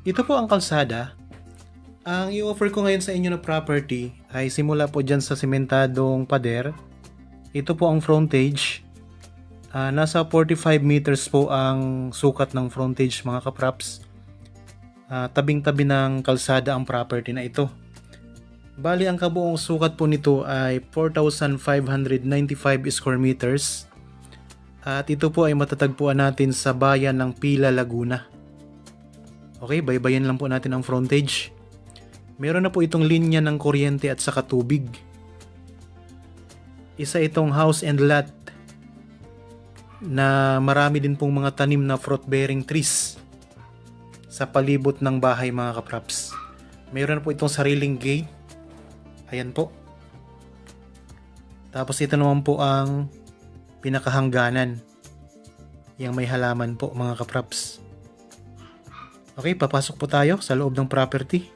Ito po ang kalsada. Ang i-offer ko ngayon sa inyo na property ay simula po dyan sa sementadong pader. Ito po ang frontage. Nasa 45 meters po ang sukat ng frontage mga kapraps. Tabing-tabi ng kalsada ang property na ito. Bali ang kabuong sukat po nito ay 4,595 square meters. At ito po ay matatagpuan natin sa bayan ng Pila, Laguna. Okay, baybayin lang po natin ang frontage. Meron na po itong linya ng kuryente at saka tubig. Isa itong house and lot na marami din pong mga tanim na fruit-bearing trees sa palibot ng bahay mga kapraps. Meron na po itong sariling gate. Ayan po. Tapos ito naman po ang pinakahangganan. Yang may halaman po mga kapraps. Okay, papasok po tayo sa loob ng property.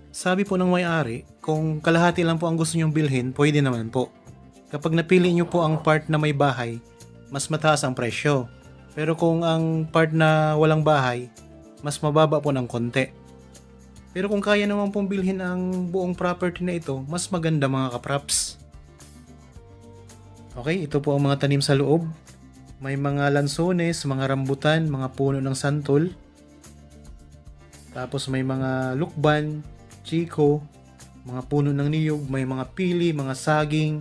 Sabi po ng may-ari, kung kalahati lang po ang gusto nyong bilhin, pwede naman po. Kapag napili nyo po ang part na may bahay, mas mataas ang presyo. Pero kung ang part na walang bahay, mas mababa po ng konti. Pero kung kaya naman pong bilhin ang buong property na ito, mas maganda mga kapraps. Okay, ito po ang mga tanim sa loob. May mga lansones, mga rambutan, mga puno ng santol. Tapos may mga lukban, chiko, mga puno ng niyog, may mga pili, mga saging,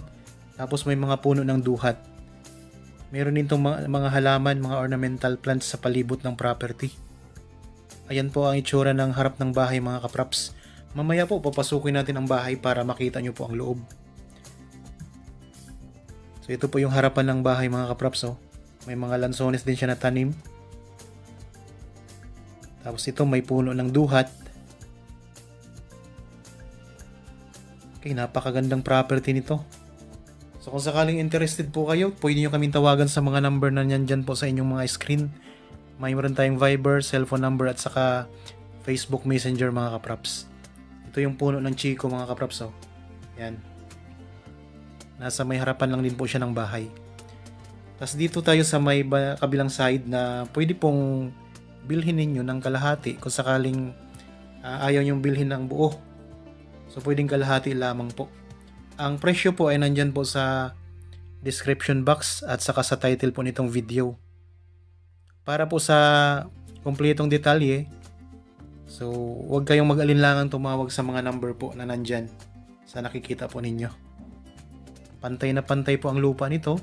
tapos may mga puno ng duhat. Meron din itong mga halaman, mga ornamental plants sa palibot ng property. Ayan po ang itsura ng harap ng bahay mga kapraps. Mamaya po papasukin natin ang bahay para makita nyo po ang loob. So ito po yung harapan ng bahay mga kapraps. Oh. May mga lansones din siya na tanim. Tapos ito may puno ng duhat. Okay, napakagandang property nito. So kung sakaling interested po kayo, pwede nyo kaming tawagan sa mga number na nandyan po sa inyong mga screen. Mayroon tayong Viber, cellphone number at saka Facebook Messenger mga kapraps. Ito yung puno ng chiko mga kapraps. Oh. Yan. Nasa may harapan lang din po siya ng bahay. Tapos dito tayo sa may kabilang side na pwede pong bilhin ninyo ng kalahati kung sakaling ayaw nyong bilhin ng buo. So pwedeng kalahati lamang po. Ang presyo po ay nandyan po sa description box at saka sa title po nitong video. Para po sa kumpletong detalye, so huwag kayong mag-alinlangan tumawag sa mga number po na nandyan sa nakikita po ninyo. Pantay na pantay po ang lupa nito.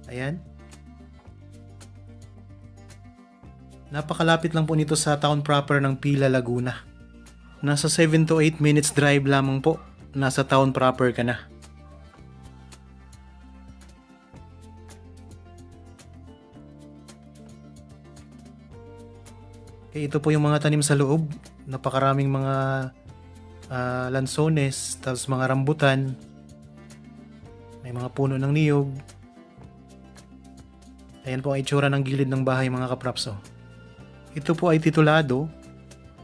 Ayan. Napakalapit lang po nito sa town proper ng Pila, Laguna. Nasa 7 to 8 minutes drive lamang po. Nasa town proper ka na. Okay, ito po yung mga tanim sa loob. Napakaraming mga lansones, tapos mga rambutan. May mga puno ng niyog. Ayan po ang itsura ng gilid ng bahay mga kapraps. Oh. Ito po ay titulado.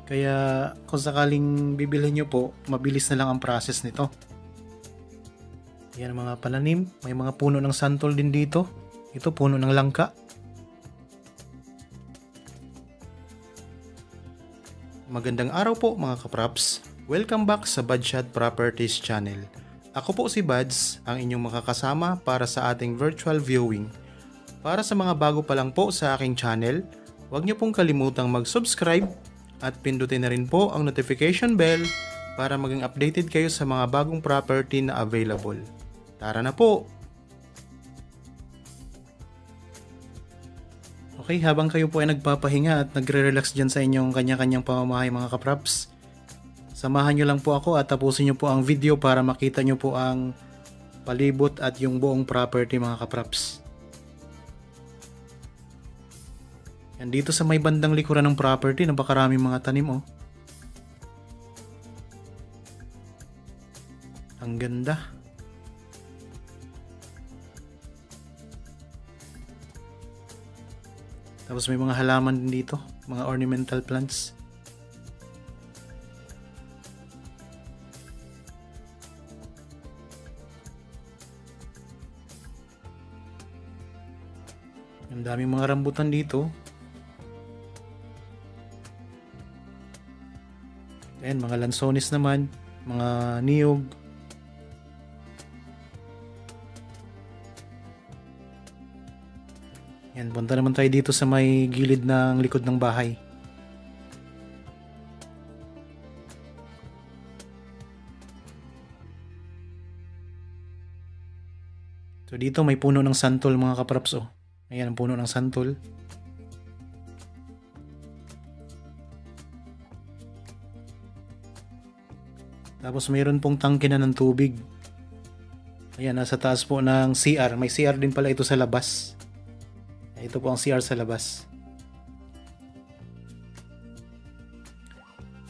Kaya kung sakaling bibilhin nyo po, mabilis na lang ang process nito. Ayan ang mga pananim. May mga puno ng santol din dito. Ito puno ng langka. Magandang araw po mga kapraps. Welcome back sa Badshot Properties Channel. Ako po si Bads, ang inyong makakasama para sa ating virtual viewing. Para sa mga bago pa lang po sa aking channel, huwag niyo pong kalimutang mag-subscribe at pindutin na rin po ang notification bell para maging updated kayo sa mga bagong property na available. Tara na po! Okay, habang kayo po ay nagpapahinga at nagre-relax dyan sa inyong kanya-kanyang pamamahay mga kapraps, samahan nyo lang po ako at tapusin nyo po ang video para makita nyo po ang palibot at yung buong property mga kapraps. Yan, dito sa may bandang likuran ng property, napakaraming mga tanim oh. Ang ganda. Tapos may mga halaman din dito, mga ornamental plants. Ang daming mga rambutan dito. Ayan, mga lansones naman, mga niyog. Yan, punta naman tayo dito sa may gilid ng likod ng bahay. So dito may puno ng santol mga kapraps oh. Ayan ang puno ng santol. Tapos mayroon pong tangke na ng tubig. Ayan, nasa taas po ng CR. May CR din pala ito sa labas. Ito po ang CR sa labas.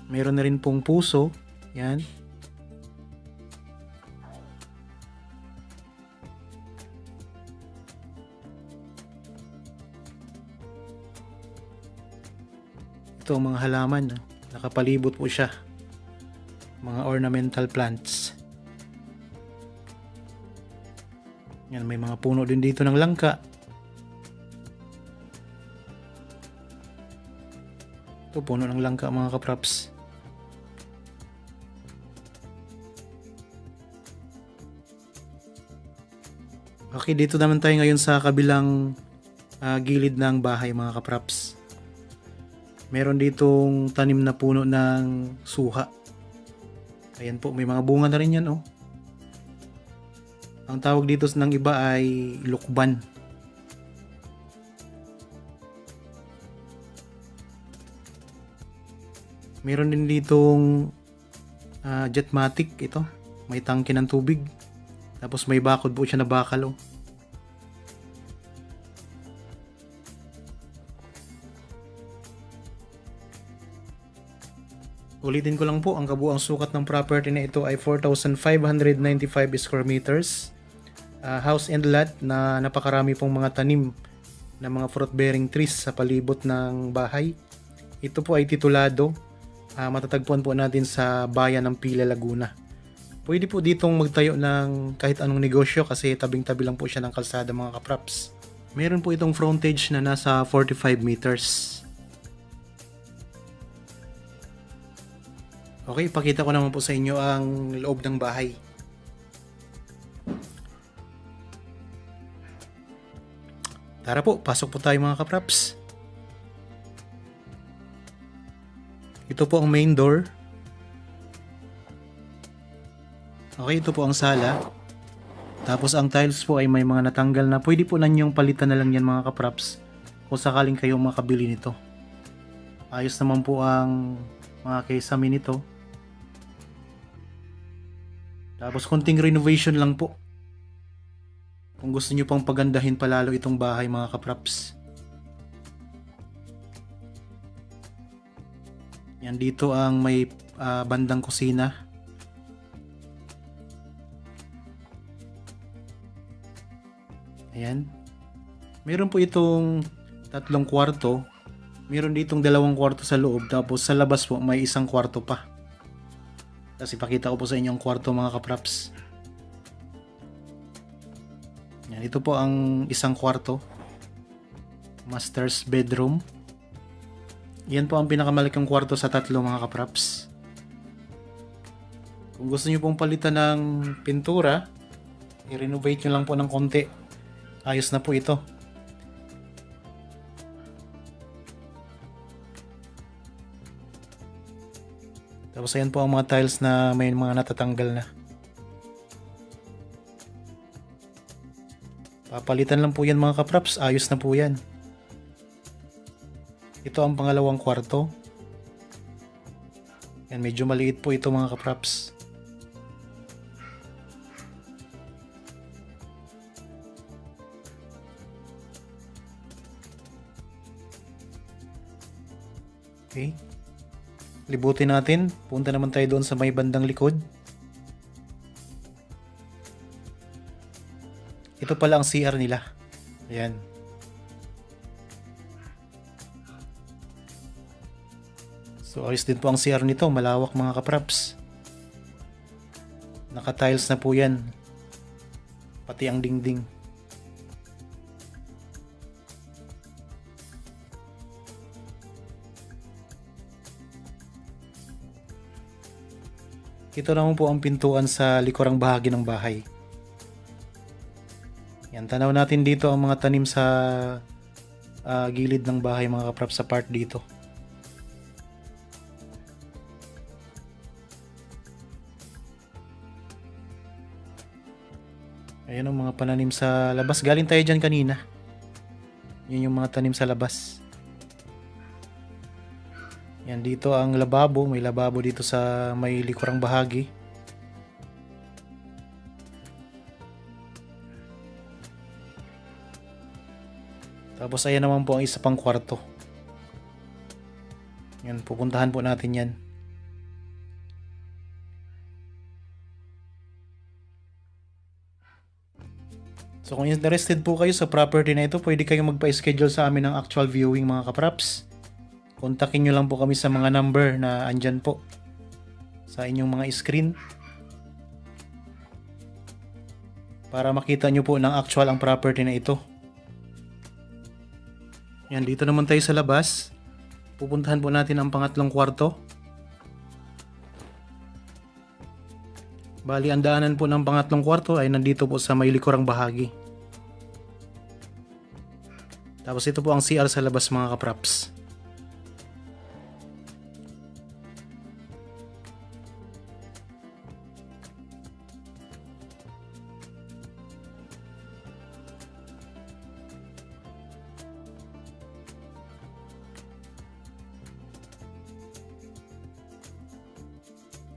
Mayroon na rin pong puso. Yan. Ito ang mga halaman. Nakapalibot po siya. Mga ornamental plants. Yan, may mga puno din dito ng langka. Ito, puno ng langka mga kapraps. Okay, dito naman tayo ngayon sa kabilang gilid ng bahay mga kapraps. Meron ditong tanim na puno ng suha. Ayan po, may mga bunga na rin yan oh. Ang tawag dito ng iba ay lukban. Meron din ditong jetmatic ito. May tangke ng tubig. Tapos may bakod po siya na bakal oh. Ulitin ko lang po, ang kabuang sukat ng property na ito ay 4,595 square meters. House and lot na napakarami pong mga tanim na mga fruit bearing trees sa palibot ng bahay. Ito po ay titulado. Matatagpuan po natin sa bayan ng Pila, Laguna. Pwede po ditong magtayo ng kahit anong negosyo kasi tabing-tabi lang po siya ng kalsada mga kapraps. Meron po itong frontage na nasa 45 meters. Okay, pakita ko naman po sa inyo ang loob ng bahay. Tara po, pasok po tayo mga kapraps. Ito po ang main door. Okay, ito po ang sala. Tapos ang tiles po ay may mga natanggal na. Pwede po nanyong palitan na lang yan mga kapraps kung sakaling kayo makabili nito. Ayos naman po ang mga kesame nito. Tapos konting renovation lang po. Kung gusto nyo pang pagandahin palalo itong bahay mga kapraps. Yan, dito ang may bandang kusina. Ayan. Meron po itong 3 kwarto. Meron ditong 2 kwarto sa loob. Tapos sa labas po may 1 kwarto pa. Tapos ipakita ko po sa inyo ang kwarto mga kapraps. Yan, ito po ang 1 kwarto. Master's bedroom. Yan po ang pinakamalaking kwarto sa 3 mga kapraps. Kung gusto niyo pong palitan ng pintura, i-renovate nyo lang po ng konti. Ayos na po ito. Tapos ayan po ang mga tiles na may mga natatanggal na. Papalitan lang po yan mga kapraps. Ayos na po yan. Ito ang pangalawang kwarto. Yan, medyo maliit po ito mga kapraps. Okay. Libutin natin. Punta naman tayo doon sa may bandang likod. Ito pala ang CR nila. Ayan. So ayos din po ang CR nito. Malawak mga kapraps. Naka-tiles na po yan. Pati ang dingding. Ito naman po ang pintuan sa likurang bahagi ng bahay. Yan, tanaw natin dito ang mga tanim sa gilid ng bahay mga kapraps, sa part dito. Ayan ang mga pananim sa labas. Galing tayo dyan kanina. Yun yung mga tanim sa labas. Yan, dito ang lababo. May lababo dito sa may likurang bahagi. Tapos ayan naman po ang isa pang kwarto. Yan, pupuntahan po natin yan. So kung interested po kayo sa property na ito, pwede kayong magpa-schedule sa amin ng actual viewing mga kapraps. Kontakin nyo lang po kami sa mga number na andyan po sa inyong mga screen para makita nyo po ng actual ang property na ito. Yan, dito naman tayo sa labas. Pupuntahan po natin ang pangatlong kwarto. Bali, ang daanan po ng pangatlong kwarto ay nandito po sa may likurang bahagi. Tapos ito po ang CR sa labas mga kapraps.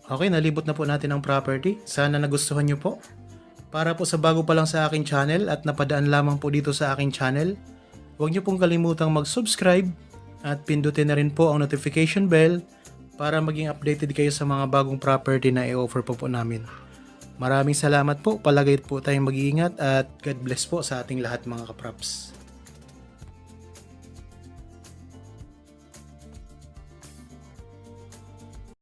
Okay, nalibot na po natin ang property. Sana nagustuhan nyo po. Para po sa bago pa lang sa aking channel at napadaan lamang po dito sa aking channel, huwag nyo pong kalimutang mag-subscribe at pindutin na rin po ang notification bell para maging updated kayo sa mga bagong property na i-offer po namin. Maraming salamat po. Palagay po tayong mag-iingat at God bless po sa ating lahat mga kapraps.